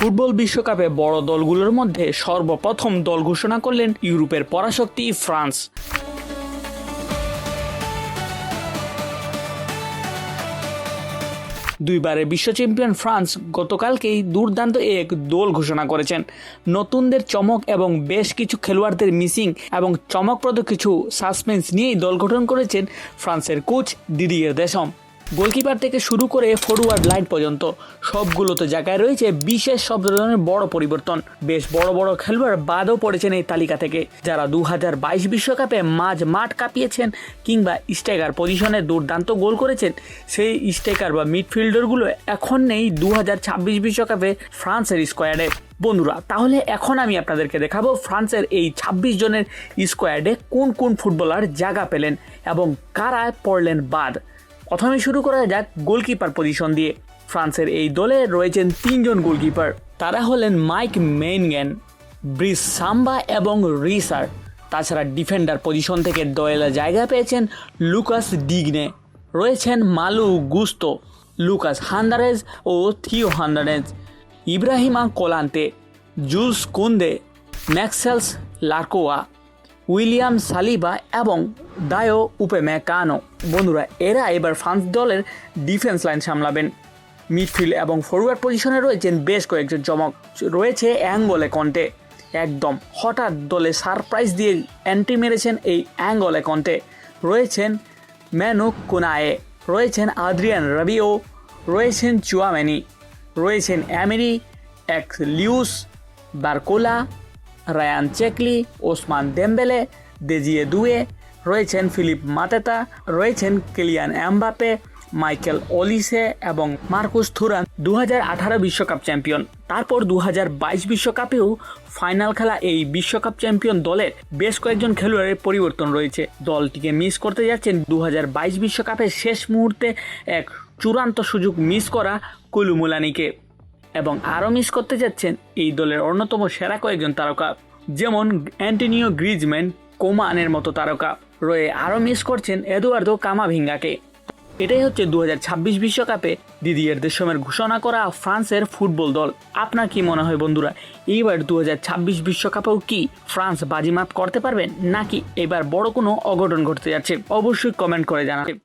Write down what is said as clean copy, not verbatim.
Football বিশ্বকাপে বড় দলগুলোর মধ্যে সর্বপ্রথম দল ঘোষণা করলেন ইউরোপের পরাশক্তি ফ্রান্স। দুইবারের বিশ্ব চ্যাম্পিয়ন ফ্রান্স গতকালকেই দুর্দান্ত এক দল ঘোষণা করেছেন। নতুনদের চমক এবং বেশ কিছু খেলোয়াড়দের মিসিং এবং চমকপ্রদ কিছু সাসপেন্স নিয়েই দল গঠন করেছেন ফ্রান্সের কোচ দিদিয়ের দেশম। গোলকিপার থেকে শুরু করে ফরওয়ার্ড লাইন পর্যন্ত সবগুলোতে জায়গায় রয়েছে বিশেষ সব ধরনের বড় পরিবর্তন। বেশ বড় বড় খেলোয়াড় বাদও পড়েছেন এই তালিকা থেকে, যারা 2022 বিশ্বকাপে মাঠ কাঁপিয়েছেন কিংবা স্ট্রাইকার পজিশনে দুর্দান্ত গোল করেছেন। সেই স্ট্রাইকার বা মিডফিল্ডারগুলো এখন নেই 2026 বিশ্বকাপে ফ্রান্সের স্কোয়াডে। বন্ধুরা, তাহলে এখন আমি আপনাদেরকে দেখাবো ফ্রান্সের এই 26 জনের স্কোয়াডে কোন কোন ফুটবলার জায়গা পেলেন এবং কারা পড়লেন বাদ। প্রথমে শুরু করা যাক গোলকিপার পজিশন দিয়ে। ফ্রান্সের এই দলে রয়েছেন 3 জন গোলকিপার। তারা হলেন মাইক মেইনগেন, ব্রিস সাম্বা এবং রিসার। তাছাড়া ডিফেন্ডার পজিশন থেকে দলে জায়গা পেয়েছেন লুকাস ডিগনে, রয়েছেন মালু গুস্তো, লুকাস হান্দারেজ ও Theo Hernandez, Ibrahima Konate, Jules Kounde, Maxence লার্কোয়া, উইলিয়াম সালিবা এবং দায়ো উপেমেকানো। বন্ধুরা, এরা এবার ফ্রান্স দলের ডিফেন্স লাইন সামলাবেন। মিডফিল্ড এবং ফরওয়ার্ড পজিশনে রয়েছেন বেশ কয়েকজন চমক। রয়েছে অ্যাঙ্গোলে কন্টে, একদম হঠাৎ দলে সারপ্রাইজ দিয়ে এন্ট্রি মেরেছেন এই অ্যাঙ্গোলে কন্টে। রয়েছেন ম্যানু কোনায়ে, রয়েছেন আদ্রিয়ান রাবিও, রয়েছেন চুয়ামেনি, রয়েছেন অ্যামেরি এক্স লিউস, বারকোলা, রায়ান চেকলি, ওসমান দেমবেলে, দেজিয়ে দুয়ে, রয়েছেন ফিলিপ মাতেতা, রয়েছেন কিলিয়ান এমবাপে, মাইকেল অলিসে এবং মার্কুস থুরান। 2018 বিশ্বকাপ চ্যাম্পিয়ন, তারপর 2022 বিশ্বকাপেও ফাইনাল খেলা এই বিশ্বকাপ চ্যাম্পিয়ন দলের বেশ কয়েকজন খেলোয়াড়ের পরিবর্তন রয়েছে। দলটিকে মিস করতে যাচ্ছেন 2022 বিশ্বকাপের শেষ মুহূর্তে এক চূড়ান্ত সুযোগ মিস করা কুলুমুলানিকে, এবং আরও মিস করতে যাচ্ছেন এই দলের অন্যতম সেরা কয়েকজন তারকা, যেমন অ্যান্টোনিও গ্রিজম্যান, কোমানের মতো তারকা রয়ে আরও মিস করছেন এদুয়ার্দো কামাভিঙ্গাকে। এটাই হচ্ছে 2026 বিশ্বকাপে দিদিয়ের দেশমের ঘোষণা করা ফ্রান্সের ফুটবল দল। আপনার কি মনে হয় বন্ধুরা, এইবার 2026 বিশ্বকাপেও কি ফ্রান্স বাজিমাত করতে পারবেন, নাকি এবার বড় কোনো অঘটন ঘটতে যাচ্ছে? অবশ্যই কমেন্ট করে জানাবেন।